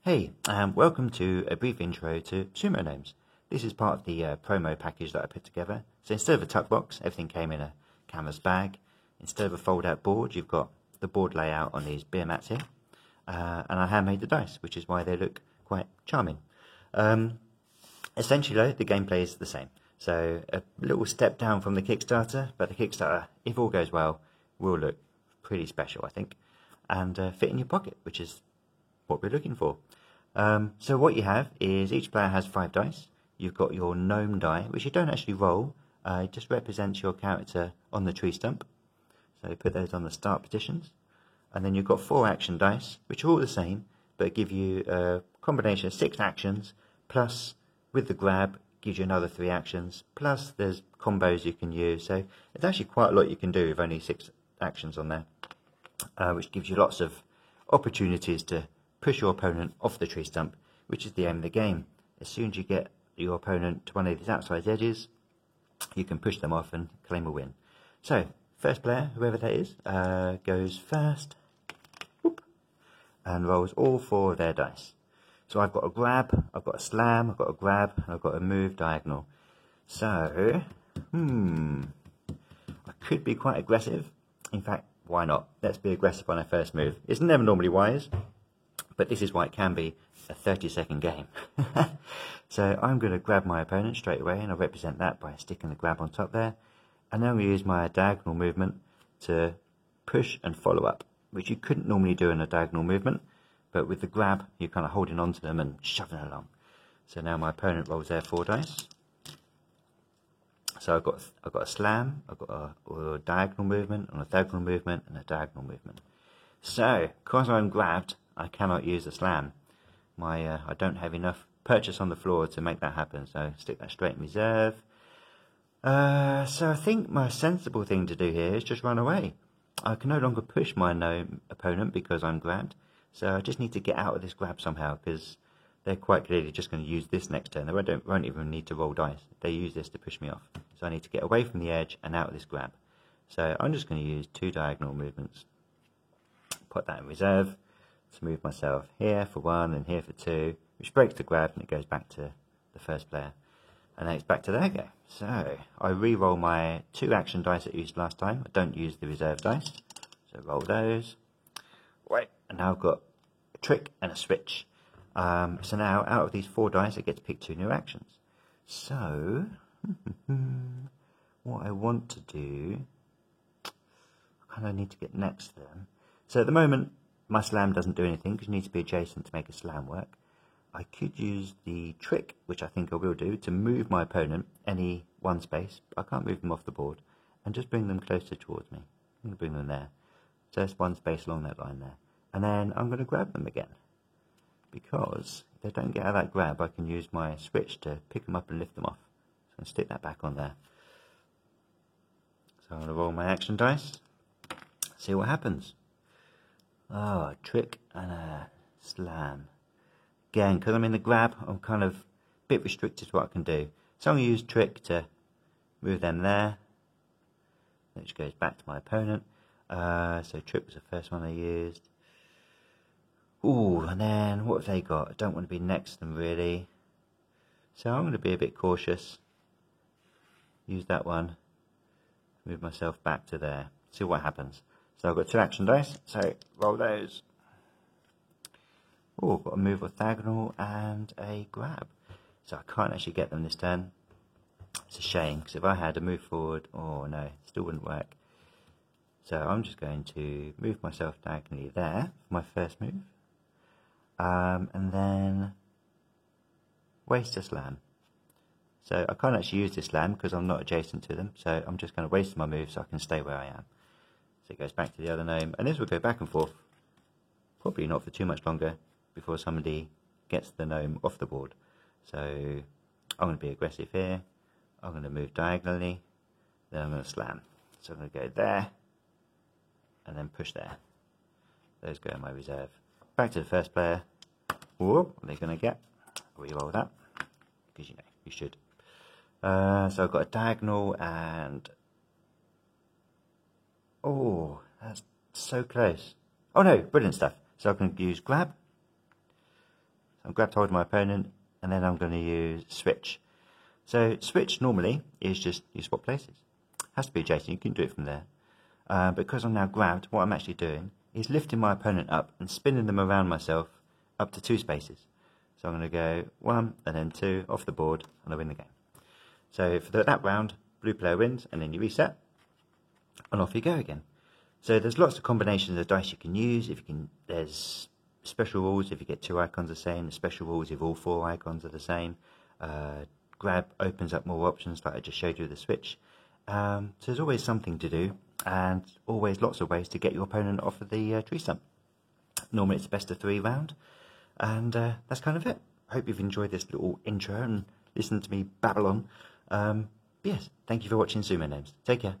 Hey, welcome to a brief intro to Sumo Gnomes. This is part of the promo package that I put together. So instead of a tuck box, everything came in a canvas bag. Instead of a fold-out board, you've got the board layout on these beer mats here. And I handmade the dice, which is why they look quite charming. Essentially, though, the gameplay is the same. So a little step down from the Kickstarter, but the Kickstarter, if all goes well, will look pretty special, I think, and fit in your pocket, which is what we're looking for. So what you have is each player has 5 dice. You've got your gnome die, which you don't actually roll. It just represents your character on the tree stump. So you put those on the start positions. And then you've got 4 action dice, which are all the same, but give you a combination of 6 actions, plus with the grab, gives you another 3 actions, plus there's combos you can use. So it's actually quite a lot you can do with only 6 actions on there, which gives you lots of opportunities to push your opponent off the tree stump, which is the aim of the game. As soon as you get your opponent to one of these outside edges, you can push them off and claim a win. So, first player, whoever that is, goes first, whoop, and rolls all 4 of their dice. So I've got a grab, I've got a slam, I've got a grab, and I've got a move diagonal. So, I could be quite aggressive. In fact, why not? Let's be aggressive on our first move. It's never normally wise, but this is why it can be a 30-second game. So I'm going to grab my opponent straight away, and I'll represent that by sticking the grab on top there. And then we use my diagonal movement to push and follow up, which you couldn't normally do in a diagonal movement, but with the grab, you're kind of holding on to them and shoving along. So now my opponent rolls their 4 dice. So I've got a slam, I've got a diagonal movement, and a diagonal movement, and a diagonal movement. So, because I'm grabbed, I cannot use a slam. I don't have enough purchase on the floor to make that happen, so stick that straight in reserve. So I think my sensible thing to do here is just run away. I can no longer push my gnome opponent because I'm grabbed, so I just need to get out of this grab somehow, because they're quite clearly just going to use this next turn. They won't even need to roll dice. They use this to push me off. So I need to get away from the edge and out of this grab. So I'm just going to use 2 diagonal movements. Put that in reserve to move myself here for 1 and here for 2, which breaks the grab and it goes back to the first player. And then it's back to their go. So I re-roll my 2 action dice that I used last time. I don't use the reserve dice. So roll those. Right, and now I've got a trick and a switch. So now out of these 4 dice I get to pick 2 new actions. So what I want to do, I kind of need to get next to them. So at the moment my slam doesn't do anything because you need to be adjacent to make a slam work. I could use the trick, which I think I will do, to move my opponent any 1 space. I can't move them off the board, and just bring them closer towards me. I'm going to bring them there. So that's 1 space along that line there. And then I'm going to grab them again, because if they don't get out of that grab, I can use my switch to pick them up and lift them off. So I'm going to stick that back on there. So I'm going to roll my action dice, see what happens. Oh, a trick and a slam. Again, because I'm in the grab, I'm kind of a bit restricted to what I can do. So I'm going to use trick to move them there, which goes back to my opponent. So trick was the first one I used. Ooh, and then what have they got? I don't want to be next to them really. So I'm going to be a bit cautious. Use that one. Move myself back to there. See what happens. So I've got 2 action dice. So roll those. Oh, I've got a move orthogonal and a grab. So I can't actually get them this turn. It's a shame, because if I had a move forward, oh no, it still wouldn't work. So I'm just going to move myself diagonally there for my first move. And then waste a slam. So I can't actually use this slam because I'm not adjacent to them. So I'm just going to waste my move so I can stay where I am. So it goes back to the other gnome. And this will go back and forth. Probably not for too much longer before somebody gets the gnome off the board. So I'm going to be aggressive here. I'm going to move diagonally. Then I'm going to slam. So I'm going to go there. And then push there. Those go in my reserve. Back to the first player. What are they going to get? Reroll that. Because you know, you should. So I've got a diagonal and... Oh, that's so close. Oh no, brilliant stuff. So I can use grab. I've grabbed hold of my opponent, and then I'm going to use switch. So switch normally is just you swap places. Has to be adjacent, you can do it from there. Because I'm now grabbed, what I'm actually doing is lifting my opponent up and spinning them around myself up to 2 spaces. So I'm going to go 1 and then 2 off the board, and I win the game. So for that round, blue player wins, and then you reset, and off you go again. So there's lots of combinations of dice you can use. There's special rules if you get 2 icons the same. There's special rules if all 4 icons are the same. Grab opens up more options, like I just showed you with the switch. So there's always something to do, and always lots of ways to get your opponent off of the tree stump. Normally it's a best of 3 round, and that's kind of it. I hope you've enjoyed this little intro and listened to me babble on. Yes, thank you for watching Sumo Gnomes. Take care.